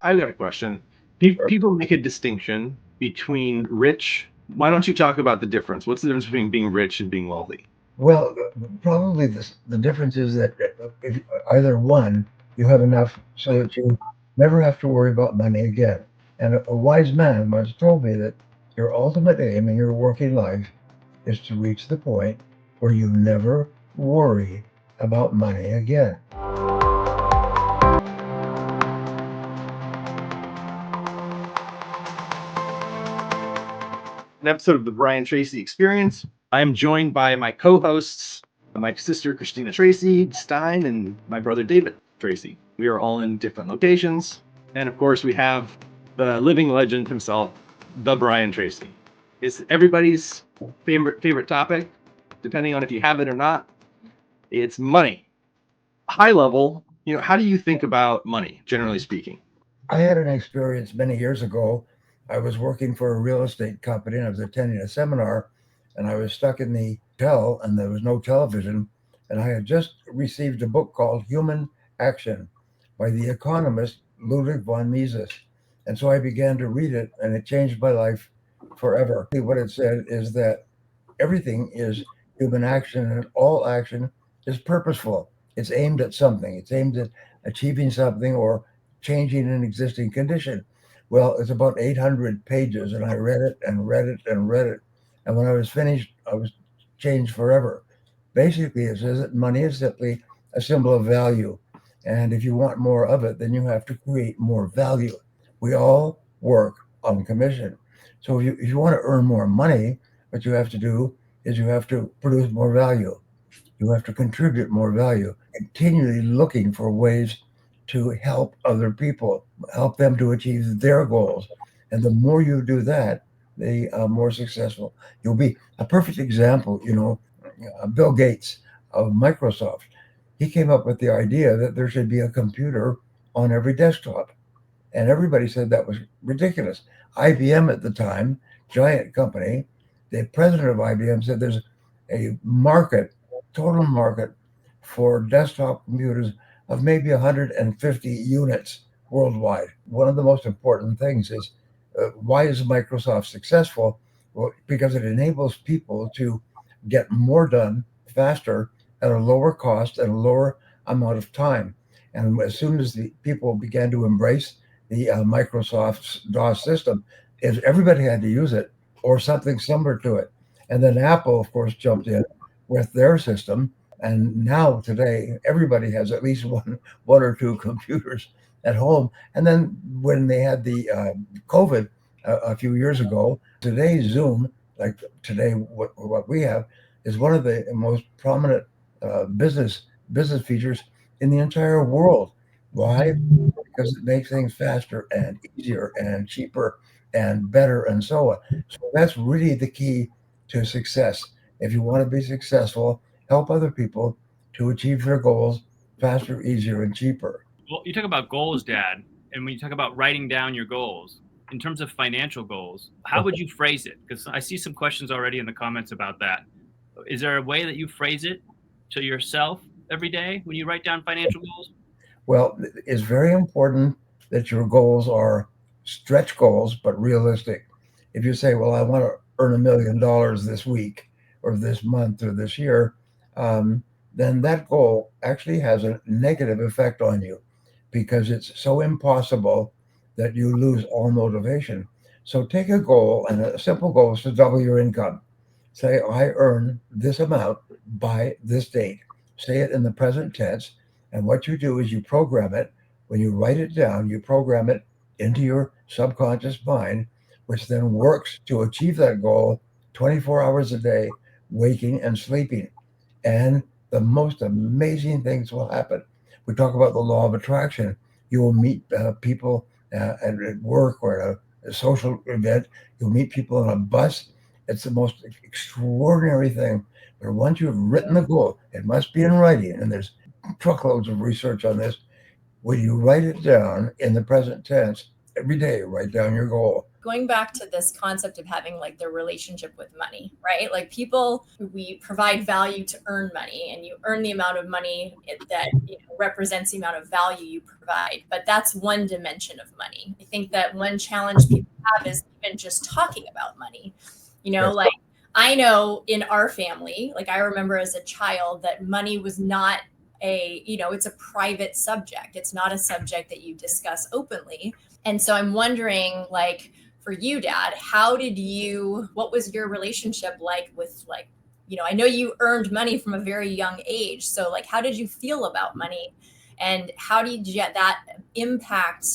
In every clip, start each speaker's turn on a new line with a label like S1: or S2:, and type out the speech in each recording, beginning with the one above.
S1: I've got a question.
S2: Or,
S1: People make a distinction between rich. Why don't you talk about the difference? What's the difference between being rich and being wealthy?
S2: well, probably the difference is that if either one, you have enough so that you never have to worry about money again. And a wise man once told me that your ultimate aim in your working life is to reach the point where you never worry about money again.
S1: An episode of the Brian Tracy Experience. I am joined by my co-hosts, my sister Christina Tracy Stein, and my brother David Tracy. We are all in different locations, and of course, we have the living legend himself, the Brian Tracy. It's everybody's favorite topic, depending on if you have it or not. It's money. High level, how do you think about money, generally speaking?
S2: I had an experience many years ago. I was working for a real estate company and I was attending a seminar and I was stuck in the hotel and there was no television. And I had just received a book called Human Action by the economist Ludwig von Mises. And so I began to read it and it changed my life forever. What it said is that everything is human action and all action is purposeful. It's aimed at something, it's aimed at achieving something or changing an existing condition. Well, it's about 800 pages, and I read it and read it and read it. And when I was finished, I was changed forever. Basically, it says that money is simply a symbol of value. And if you want more of it, then you have to create more value. We all work on commission. So if you want to earn more money, what you have to do is you have to produce more value. You have to contribute more value, continually looking for ways to help other people, help them to achieve their goals. And the more you do that, the more successful you'll be. A perfect example, Bill Gates of Microsoft, he came up with the idea that there should be a computer on every desktop. And everybody said that was ridiculous. IBM at the time, giant company, the president of IBM said there's a market, total market for desktop computers of maybe 150 units worldwide. One of the most important things is why is Microsoft successful? Well, because it enables people to get more done faster at a lower cost and a lower amount of time. And as soon as the people began to embrace the Microsoft's DOS system, is everybody had to use it or something similar to it. And then Apple, of course, jumped in with their system. And now today, everybody has at least one or two computers at home. And then when they had the COVID a few years ago, today Zoom, like today what we have, is one of the most prominent business features in the entire world. Why? Because it makes things faster and easier and cheaper and better and so on. So that's really the key to success. If you want to be successful, help other people to achieve their goals faster, easier, and cheaper.
S3: Well, you talk about goals, Dad, and when you talk about writing down your goals, in terms of financial goals, how would you phrase it? Because I see some questions already in the comments about that. Is there a way that you phrase it to yourself every day when you write down financial goals?
S2: Well, it's very important that your goals are stretch goals, but realistic. If you say, well, I want to earn $1 million this week or this month or this year, then that goal actually has a negative effect on you because it's so impossible that you lose all motivation. So take a goal, and a simple goal is to double your income. Say, I earn this amount by this date. Say it in the present tense. And what you do is you program it. When you write it down, you program it into your subconscious mind, which then works to achieve that goal 24 hours a day, waking and sleeping. And the most amazing things will happen. We talk about the law of attraction. You will meet people at work or at a social event. You'll meet people on a bus. It's the most extraordinary thing. But once you've written the goal, it must be in writing, and there's truckloads of research on this. When you write it down in the present tense, every day, write down your goal.
S4: Going back to this concept of having like the relationship with money, right? Like people, we provide value to earn money, and you earn the amount of money that represents the amount of value you provide. But that's one dimension of money. I think that one challenge people have is even just talking about money. Like I know in our family, like I remember as a child that money was not it's a private subject. It's not a subject that you discuss openly. And so I'm wondering, like, for you, Dad, what was your relationship like with I know you earned money from a very young age. So like, how did you feel about money, and how did that impact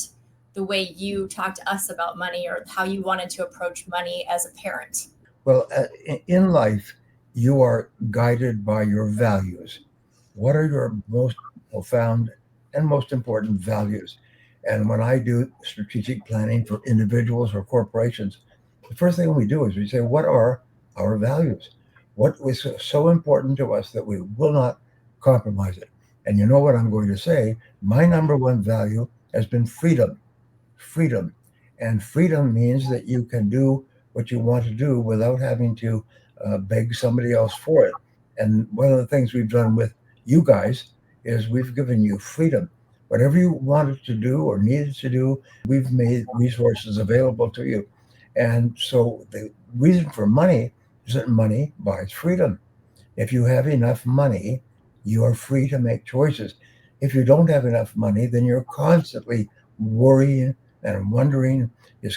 S4: the way you talk to us about money, or how you wanted to approach money as a parent?
S2: Well, in life, you are guided by your values. What are your most profound and most important values? And when I do strategic planning for individuals or corporations, the first thing we do is we say, what are our values? What was so important to us that we will not compromise it? And you know what I'm going to say? My number one value has been freedom. Freedom. And freedom means that you can do what you want to do without having to beg somebody else for it. And one of the things we've done with you guys is we've given you freedom. Whatever you wanted to do or needed to do, we've made resources available to you. And so the reason for money is that money buys freedom. If you have enough money, you are free to make choices. If you don't have enough money, then you're constantly worrying and wondering,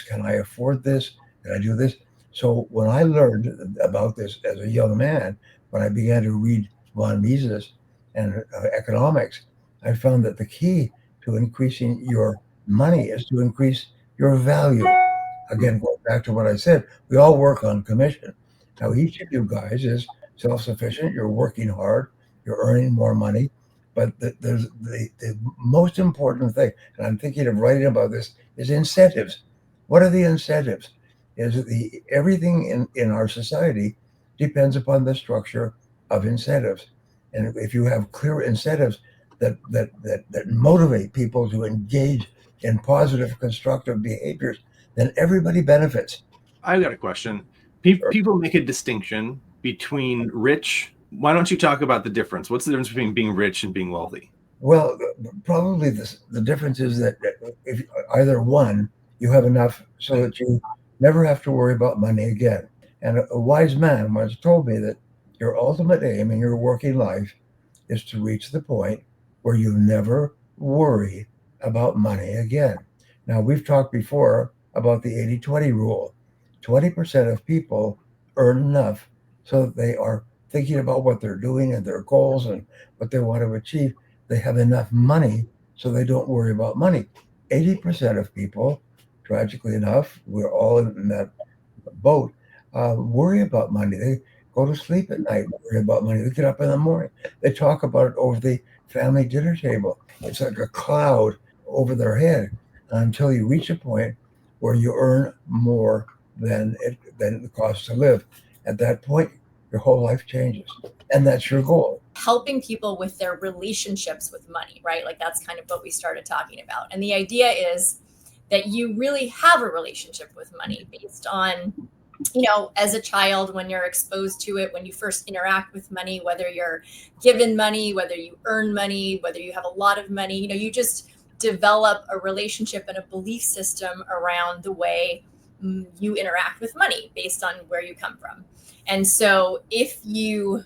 S2: can I afford this? Can I do this? So when I learned about this as a young man, when I began to read von Mises and economics, I found that the key to increasing your money is to increase your value. Again, going back to what I said, we all work on commission. Now, each of you guys is self-sufficient. You're working hard. You're earning more money. But there's the most important thing, and I'm thinking of writing about this, is incentives. What are the incentives? Everything in our society depends upon the structure of incentives. And if you have clear incentives that motivate people to engage in positive, constructive behaviors, then everybody benefits.
S1: I've got a question. People make a distinction between rich. Why don't you talk about the difference? What's the difference between being rich and being wealthy?
S2: Well, probably the difference is that if either one, you have enough so that you never have to worry about money again. And a wise man once told me that your ultimate aim in your working life is to reach the point where you never worry about money again. Now, we've talked before about the 80-20 rule. 20% of people earn enough so that they are thinking about what they're doing and their goals and what they want to achieve. They have enough money so they don't worry about money. 80% of people, tragically enough, we're all in that boat, worry about money. They go to sleep at night, worry about money. They get up in the morning. They talk about it over the family dinner table. It's like a cloud over their head until you reach a point where you earn more than it costs to live. At that point, your whole life changes. And that's your goal.
S4: Helping people with their relationships with money, right? Like that's kind of what we started talking about. And the idea is that you really have a relationship with money based on, as a child, when you're exposed to it, when you first interact with money, whether you're given money, whether you earn money, whether you have a lot of money, you just develop a relationship and a belief system around the way you interact with money based on where you come from. And so if you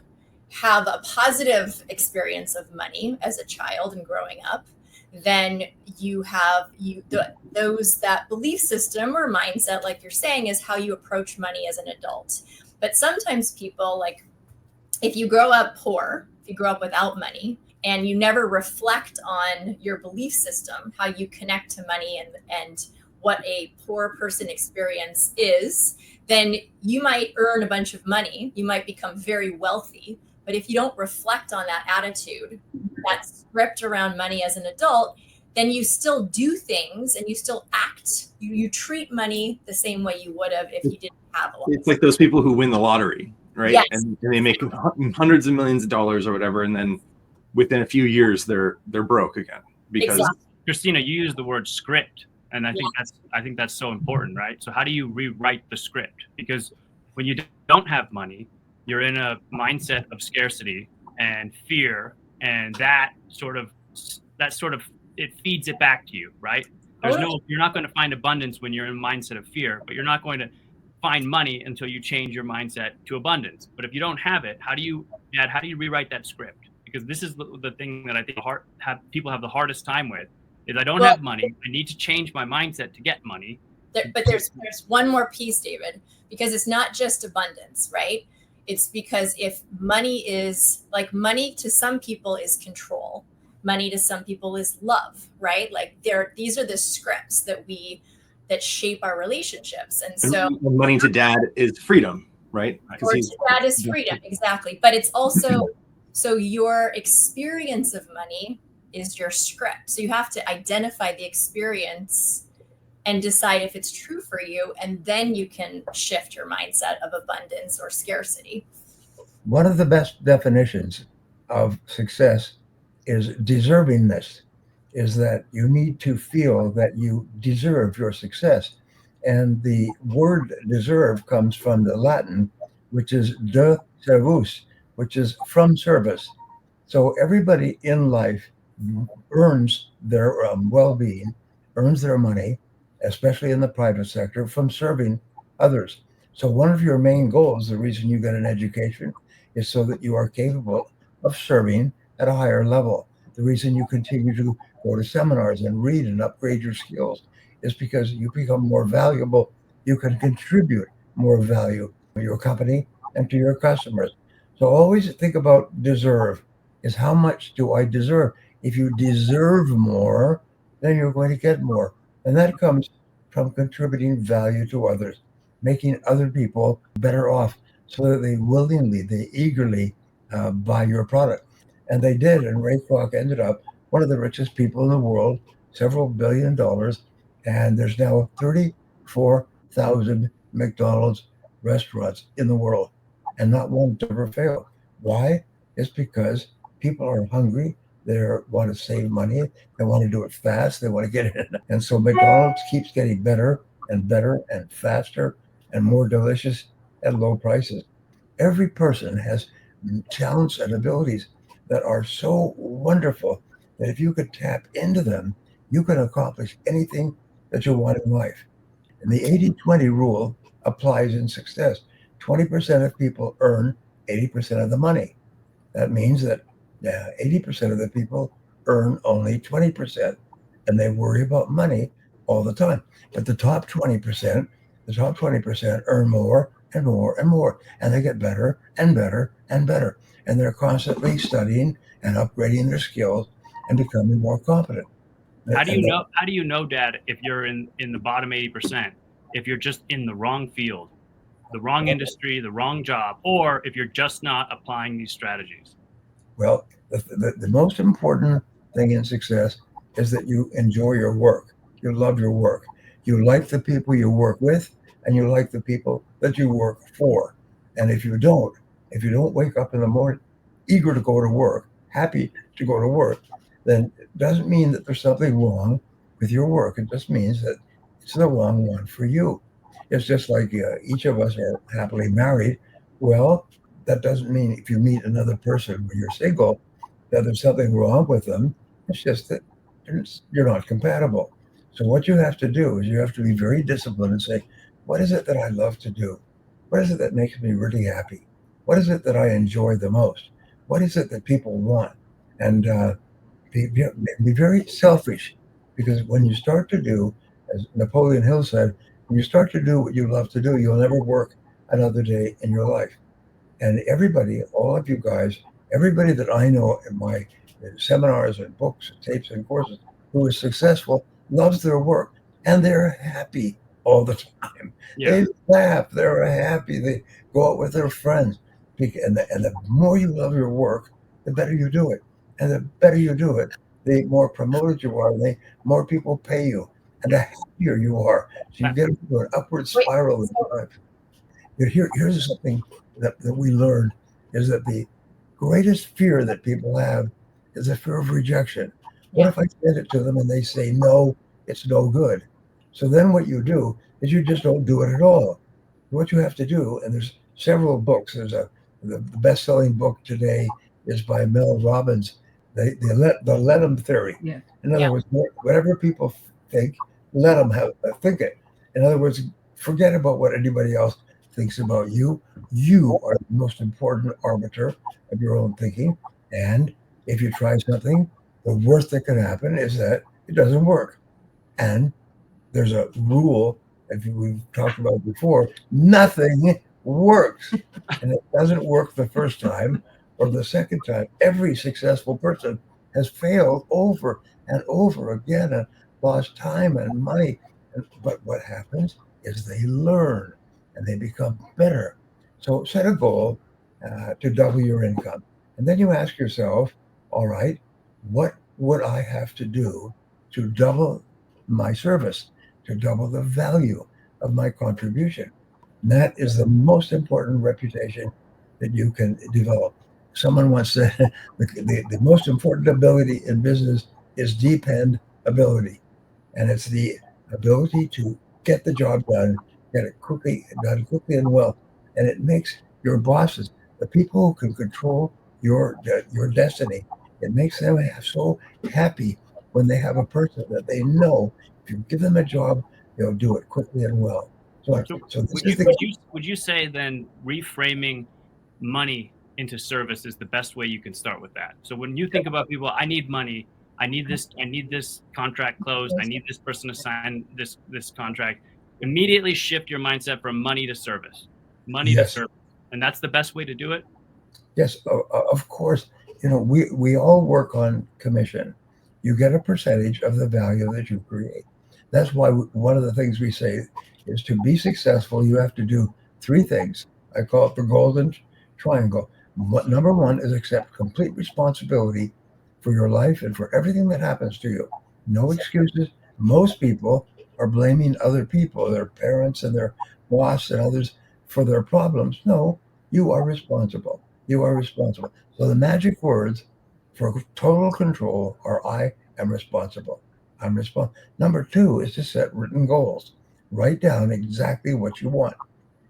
S4: have a positive experience of money as a child and growing up, then you have that belief system or mindset, like you're saying, is how you approach money as an adult. But sometimes people, like if you grow up poor, if you grow up without money, and you never reflect on your belief system, how you connect to money and what a poor person experience is, then you might earn a bunch of money. You might become very wealthy. But if you don't reflect on that attitude, that script around money as an adult, then you still do things and you still act. You treat money the same way you would have if you didn't have a lot.
S1: It's like those people who win the lottery, right?
S4: Yes.
S1: And they make hundreds of millions of dollars or whatever, and then within a few years they're broke again because.
S4: Exactly.
S3: Christina, you used the word script. And I think that's so important, right? So how do you rewrite the script? Because when you don't have money, you're in a mindset of scarcity and fear, and that sort of it feeds it back to you, right? You're not going to find abundance when you're in a mindset of fear, but you're not going to find money until you change your mindset to abundance. But if you don't have it, how do you rewrite that script? Because this is the thing that I think people have the hardest time with is I don't have money. I need to change my mindset to get money.
S4: But there's one more piece, David, because it's not just abundance, right? It's because if money is like money to some people is control, money to some people is love, right? Like these are the scripts that shape our relationships. And so
S1: money to dad is freedom, right?
S4: Or to dad is freedom, exactly. But it's also, so your experience of money is your script. So you have to identify the experience and decide if it's true for you. And then you can shift your mindset of abundance or scarcity.
S2: One of the best definitions of success is deservingness, is that you need to feel that you deserve your success. And the word deserve comes from the Latin, which is de servus, which is from service. So everybody in life earns their well-being, earns their money, especially in the private sector, from serving others. So one of your main goals, the reason you get an education, is so that you are capable of serving at a higher level. The reason you continue to go to seminars and read and upgrade your skills is because you become more valuable. You can contribute more value to your company and to your customers. So always think about deserve, is how much do I deserve? If you deserve more, then you're going to get more. And that comes from contributing value to others, making other people better off so that they eagerly buy your product. And they did. And Ray Kroc ended up one of the richest people in the world, several $billion. And there's now 34,000 McDonald's restaurants in the world, and not one to ever fail. Why? It's because people are hungry. They want to save money. They want to do it fast. They want to get it. And so McDonald's keeps getting better and better and faster and more delicious at low prices. Every person has talents and abilities that are so wonderful that if you could tap into them, you can accomplish anything that you want in life. And the 80-20 rule applies in success. 20% of people earn 80% of the money. That means that 80% of the people earn only 20%, and they worry about money all the time. But the top 20% earn more and more and more, and they get better and better and better. And they're constantly studying and upgrading their skills and becoming more competent.
S3: How do you know, Dad, if you're in the bottom 80%, if you're just in the wrong field, the wrong industry, the wrong job, or if you're just not applying these strategies?
S2: Well, the most important thing in success is that you enjoy your work. You love your work. You like the people you work with, and you like the people that you work for. And if you don't wake up in the morning eager to go to work, happy to go to work, then it doesn't mean that there's something wrong with your work. It just means that it's the wrong one for you. It's just like each of us are happily married. Well, that doesn't mean if you meet another person when you're single that there's something wrong with them. It's just that you're not compatible. So what you have to do is you have to be very disciplined and say, what is it that I love to do? What is it that makes me really happy? What is it that I enjoy the most? What is it that people want? And be very selfish, because when you start to do, as Napoleon Hill said, when you start to do what you love to do, you'll never work another day in your life. And everybody, all of you guys, everybody that I know in my seminars and books and tapes and courses who is successful loves their work, and they're happy all the time.
S3: Yeah.
S2: They laugh, they're happy, they go out with their friends. And the more you love your work, the better you do it. And the better you do it, the more promoted you are, the more people pay you, and the happier you are. So you get into an upward spiral in life. Here's something that we learned, is that the greatest fear that people have is the fear of rejection. What if I send it to them and they say, no, it's no good? So then what you do is you just don't do it at all. What you have to do, and there's several books. The best-selling book today is by Mel Robbins, the let them theory.
S5: Yeah.
S2: In other words, whatever people think, let them think it. In other words, forget about what anybody else thinks about you. You are the most important arbiter of your own thinking. And if you try something, the worst that can happen is that it doesn't work. And there's a rule that we've talked about before: nothing works. And it doesn't work the first time or the second time. Every successful person has failed over and over again and lost time and money. But what happens is they learn and they become better. So set a goal to double your income. And then you ask yourself, all right, what would I have to do to double my service, to double the value of my contribution? And that is the most important reputation that you can develop. Someone once said the most important ability in business is dependability. And it's the ability to get the job done, get it done quickly and well. And it makes your bosses, the people who can control your destiny, it makes them so happy when they have a person that they know if you give them a job, they'll do it quickly and well. So
S3: would you say then reframing money into service is the best way you can start with that? So when you think about people, I need money, I need this contract closed, I need this person to sign this contract, immediately shift your mindset from money to service. To service. And that's the best way to do it?
S2: Yes, of course. We all work on commission. You get a percentage of the value that you create. That's why one of the things we say is to be successful, you have to do three things. I call it the golden triangle. Number one is accept complete responsibility for your life and for everything that happens to you. No excuses. Most people are blaming other people, their parents and their boss and others for their problems. No, you are responsible. You are responsible. So the magic words for total control are I am responsible. I'm responsible. Number two is to set written goals. Write down exactly what you want.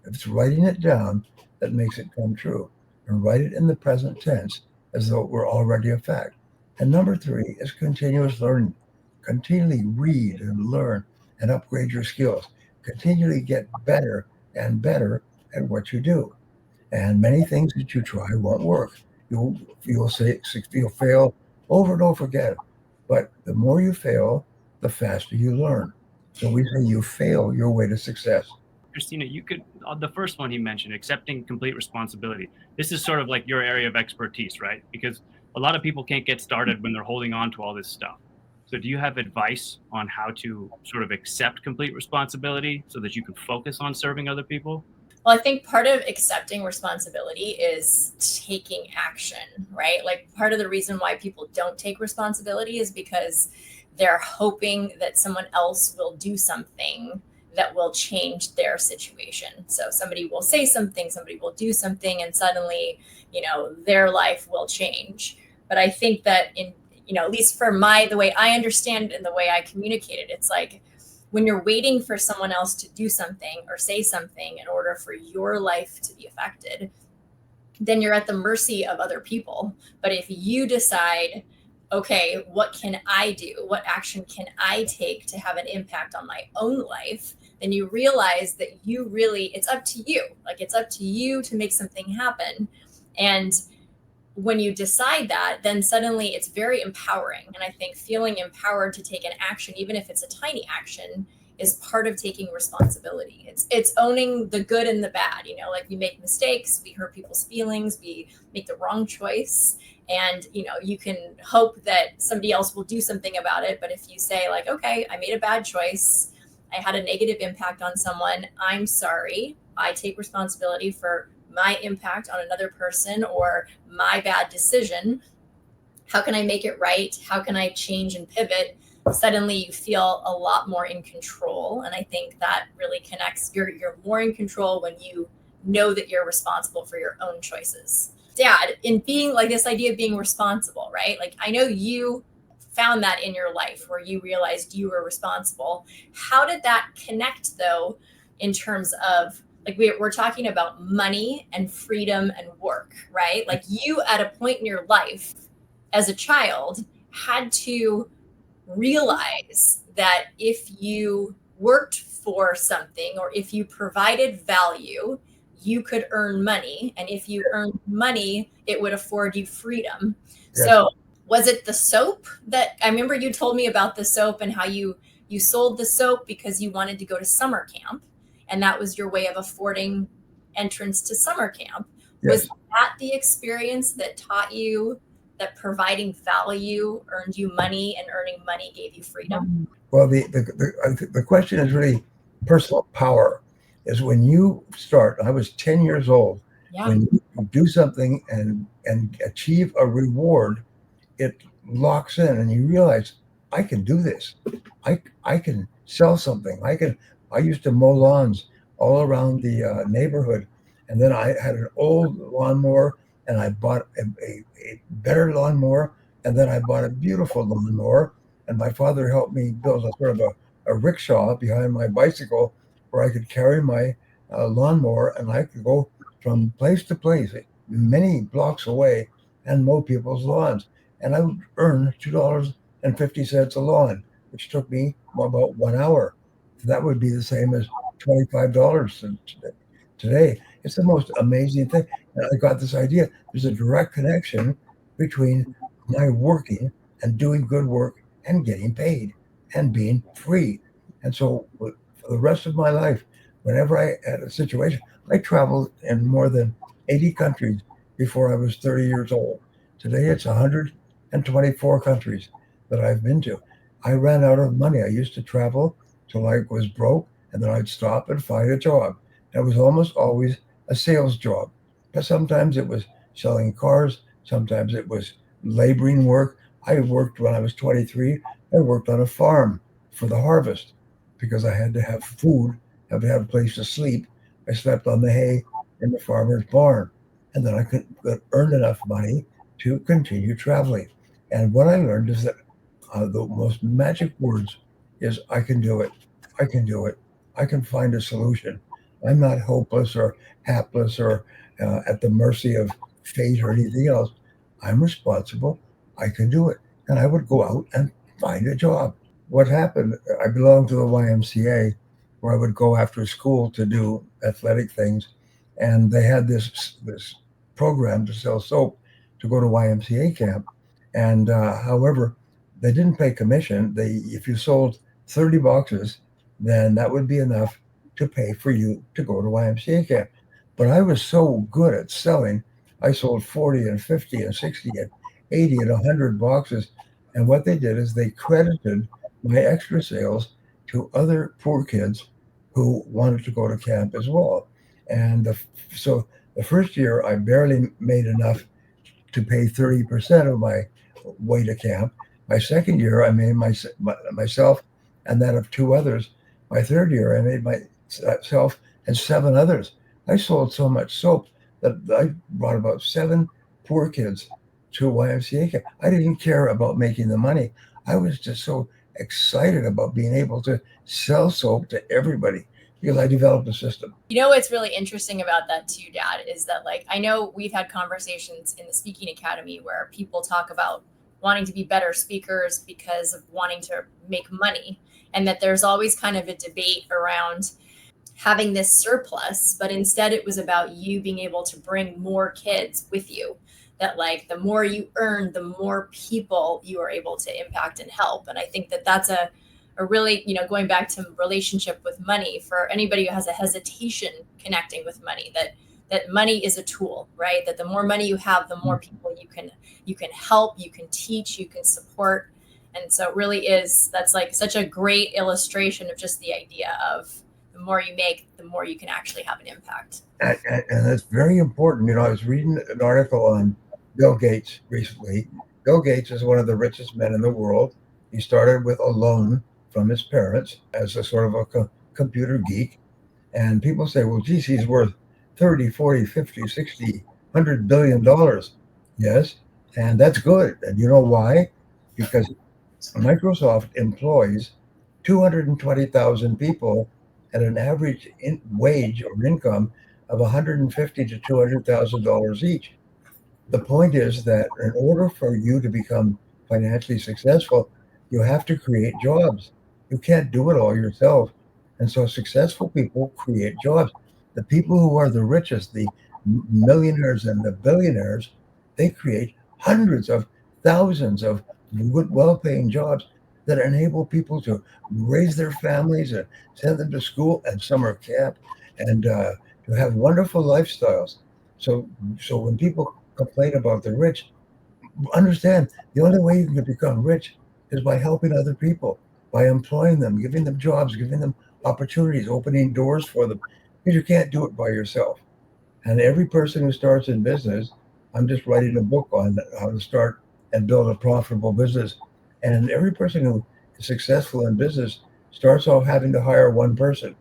S2: If it's writing it down that makes it come true, and write it in the present tense as though it were already a fact. And number three is continuous learning. Continually read and learn and upgrade your skills. Continually get better and better at what you do. And many things that you try won't work. You'll fail over and over again. But the more you fail, the faster you learn. So we say you fail your way to success.
S3: Christina, you could, the first one he mentioned, accepting complete responsibility. This is sort of like your area of expertise, right? Because a lot of people can't get started when they're holding on to all this stuff. So do you have advice on how to sort of accept complete responsibility so that you can focus on serving other people?
S4: Well, I think part of accepting responsibility is taking action, right? Like part of the reason why people don't take responsibility is because they're hoping that someone else will do something that will change their situation. So somebody will say something, somebody will do something, and suddenly, their life will change. But I think that at least for the way I understand it and the way I communicate it, it's like when you're waiting for someone else to do something or say something in order for your life to be affected, then you're at the mercy of other people. But if you decide, okay, what can I do? What action can I take to have an impact on my own life? Then you realize that it's up to you. Like it's up to you to make something happen. And when you decide that, then suddenly it's very empowering. And I think feeling empowered to take an action, even if it's a tiny action, is part of taking responsibility. It's owning the good and the bad. Like we make mistakes, we hurt people's feelings, we make the wrong choice. And, you can hope that somebody else will do something about it. But if you say like, okay, I made a bad choice, I had a negative impact on someone, I'm sorry, I take responsibility for my impact on another person or my bad decision. How can I make it right? How can I change and pivot? Suddenly you feel a lot more in control. And I think that really connects. You're more in control when you know that you're responsible for your own choices. Dad, in being like this idea of being responsible, right? Like I know you found that in your life where you realized you were responsible. How did that connect though, in terms of like we're talking about money and freedom and work, right? Like you at a point in your life as a child had to realize that if you worked for something or if you provided value, you could earn money. And if you earned money, it would afford you freedom.
S2: Yes.
S4: So was it the soap that I remember you told me about the soap and how you sold the soap because you wanted to go to summer camp and that was your way of affording entrance to summer camp?
S2: Yes.
S4: Was that the experience that taught you that providing value earned you money and earning money gave you freedom?
S2: Well, the question is really personal power. Is when you start. I was 10 years old.
S4: Yeah.
S2: When you do something and achieve a reward, it locks in, and you realize I can do this. I can sell something. I used to mow lawns all around the neighborhood, and then I had an old lawnmower, and I bought a better lawnmower, and then I bought a beautiful lawnmower, and my father helped me build a sort of a rickshaw behind my bicycle where I could carry my lawnmower, and I could go from place to place, many blocks away, and mow people's lawns. And I would earn $2.50 a lawn, which took me about 1 hour. So that would be the same as $25 today. It's the most amazing thing. And I got this idea. There's a direct connection between my working and doing good work and getting paid and being free. And so for the rest of my life, whenever I had a situation, I traveled in more than 80 countries before I was 30 years old. Today it's 124 countries that I've been to. I ran out of money. I used to travel till I was broke, and then I'd stop and find a job. It was almost always a sales job. But sometimes it was selling cars. Sometimes it was laboring work. I worked when I was 23. I worked on a farm for the harvest because I had to have food, had to have a place to sleep. I slept on the hay in the farmer's barn. And then I could earn enough money to continue traveling. And what I learned is that the most magic words is I can do it. I can do it. I can find a solution. I'm not hopeless or hapless or at the mercy of fate or anything else. I'm responsible. I can do it. And I would go out and find a job. What happened, I belonged to the YMCA, where I would go after school to do athletic things. And they had this program to sell soap to go to YMCA camp. And however, they didn't pay commission. If you sold 30 boxes, then that would be enough to pay for you to go to YMCA camp. But I was so good at selling, I sold 40 and 50 and 60 and 80 and 100 boxes. And what they did is they credited my extra sales to other poor kids who wanted to go to camp as well. And so the first year, I barely made enough to pay 30% of my way to camp. My second year, I made myself and that of two others. My third year, I made myself and 7 others. I sold so much soap that I brought about 7 poor kids to YMCA camp. I didn't care about making the money. I was just so excited about being able to sell soap to everybody because I developed a system.
S4: You know what's really interesting about that too, Dad, is that like I know we've had conversations in the Speaking Academy where people talk about wanting to be better speakers because of wanting to make money, and that there's always kind of a debate around having this surplus, but instead it was about you being able to bring more kids with you. That like the more you earn, the more people you are able to impact and help. And I think that that's a really, going back to relationship with money, for anybody who has a hesitation connecting with money, that money is a tool, right? That the more money you have, the more people you can help, you can teach, you can support. And so it really is, that's like such a great illustration of just the idea of the more you make, the more you can actually have an impact.
S2: And that's very important. I was reading an article on Bill Gates recently. Bill Gates is one of the richest men in the world. He started with a loan from his parents as a sort of a computer geek. And people say, well, geez, he's worth 30, 40, 50, 60, $100 billion. Yes. And that's good. And you know why? Because Microsoft employs 220,000 people at an average wage or income of $150,000 to $200,000 each. The point is that in order for you to become financially successful, you have to create jobs. You can't do it all yourself. And so successful people create jobs. The people who are the richest, the millionaires and the billionaires, they create hundreds of thousands of good, well-paying jobs that enable people to raise their families and send them to school and summer camp and to have wonderful lifestyles. So, so when people complain about the rich, understand the only way you can become rich is by helping other people, by employing them, giving them jobs, giving them opportunities, opening doors for them, because you can't do it by yourself. And every person who starts in business, I'm just writing a book on how to start and build a profitable business. And every person who is successful in business starts off having to hire one person,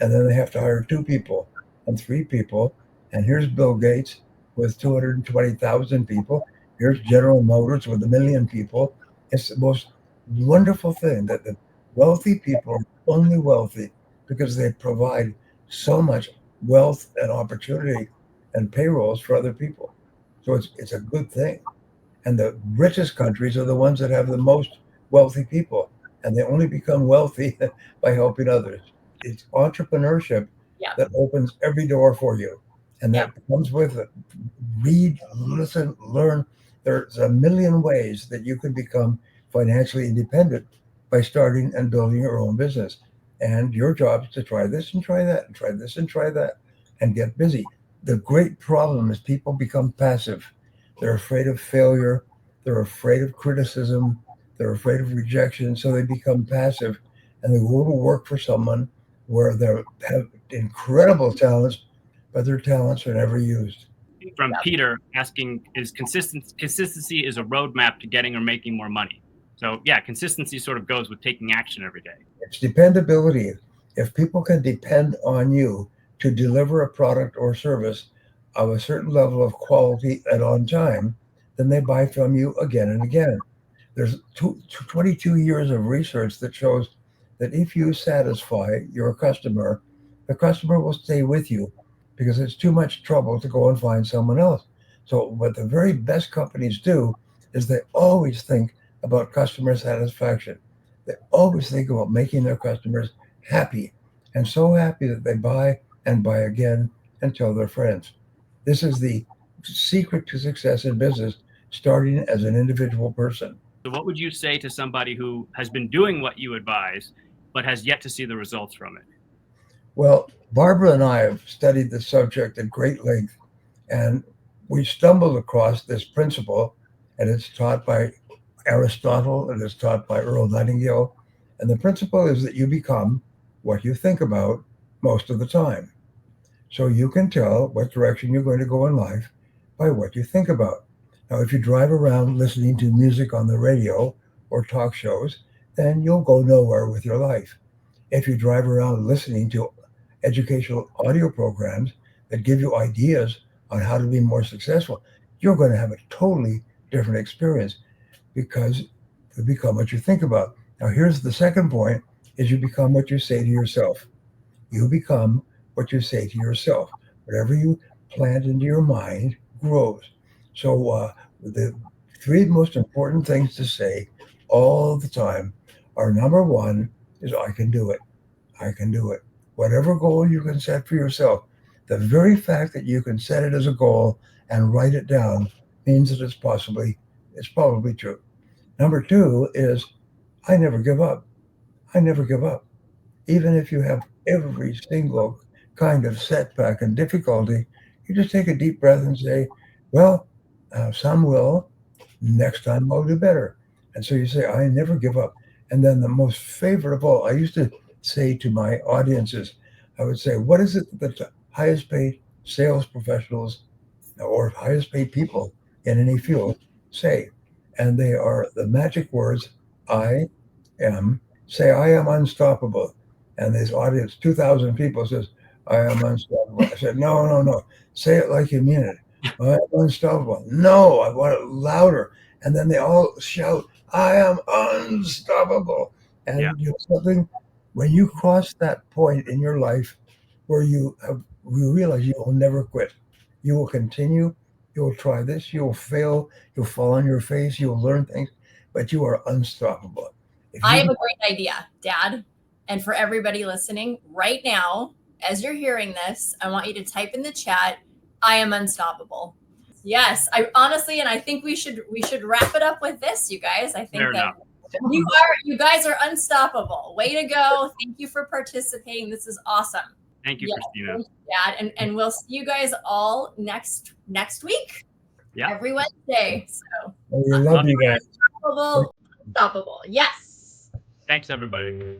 S2: and then they have to hire two people and three people. And here's Bill Gates with 220,000 people. Here's General Motors with 1 million people. It's the most wonderful thing that the wealthy people are only wealthy because they provide so much wealth and opportunity and payrolls for other people. So it's a good thing. And the richest countries are the ones that have the most wealthy people, and they only become wealthy by helping others. It's entrepreneurship
S4: Yeah.
S2: that opens every door for you, and that comes with it. Read, listen, learn. There's a million ways that you can become financially independent by starting and building your own business. And your job is to try this and try that and try this and try that and get busy. The great problem is people become passive. They're afraid of failure. They're afraid of criticism. They're afraid of rejection. So they become passive and they go to work for someone where they have incredible talents, but their talents are never used.
S3: From Peter asking, is consistency is a roadmap to getting or making more money? So yeah, consistency sort of goes with taking action every day.
S2: It's dependability. If people can depend on you to deliver a product or service of a certain level of quality and on time, then they buy from you again and again. There's 22 years of research that shows that if you satisfy your customer, the customer will stay with you because it's too much trouble to go and find someone else. So what the very best companies do is they always think about customer satisfaction. They always think about making their customers happy, and so happy that they buy and buy again and tell their friends. This is the secret to success in business, starting as an individual person.
S3: So what would you say to somebody who has been doing what you advise, but has yet to see the results from it?
S2: Well, Barbara and I have studied the subject at great length, and we stumbled across this principle, and it's taught by Aristotle and it's taught by Earl Nightingale. And the principle is that you become what you think about most of the time. So you can tell what direction you're going to go in life by what you think about. Now, if you drive around listening to music on the radio or talk shows, then you'll go nowhere with your life. If you drive around listening to educational audio programs that give you ideas on how to be more successful, you're going to have a totally different experience because you become what you think about. Now, here's the second point is you become what you say to yourself. You become what you say to yourself. Whatever you plant into your mind grows. So the three most important things to say all the time are number one is I can do it. I can do it. Whatever goal you can set for yourself, the very fact that you can set it as a goal and write it down means that it's probably true. Number two is I never give up. I never give up. Even if you have every single kind of setback and difficulty, you just take a deep breath and say, well, some will. Next time I'll do better. And so you say, I never give up. And then the most favorite of all, I used to say to my audiences, I would say, what is it that the highest paid sales professionals or highest paid people in any field say? And they are the magic words, say, I am unstoppable. And this audience, 2,000 people says, I am unstoppable. I said, no. Say it like you mean it. I am unstoppable. No, I want it louder. And then they all shout, I am unstoppable. And
S3: Yeah.
S2: you know something, when you cross that point in your life where you realize you will never quit, you will continue, you will try this, you will fail, you'll fall on your face, you'll learn things, but you are unstoppable.
S4: I have a great idea, Dad. And for everybody listening right now, as you're hearing this, I want you to type in the chat, I am unstoppable. Yes, I honestly, and I think we should wrap it up with this, you guys. I think
S3: Fair
S4: that
S3: enough.
S4: you guys are unstoppable. Way to go. Thank you for participating. This is awesome.
S3: Thank you,
S4: Yes,
S3: Christina.
S4: thank you, Dad. And we'll see you guys all next week.
S3: Yeah.
S4: Every Wednesday. So
S2: We love you guys.
S4: unstoppable. Unstoppable. Yes.
S3: Thanks, everybody.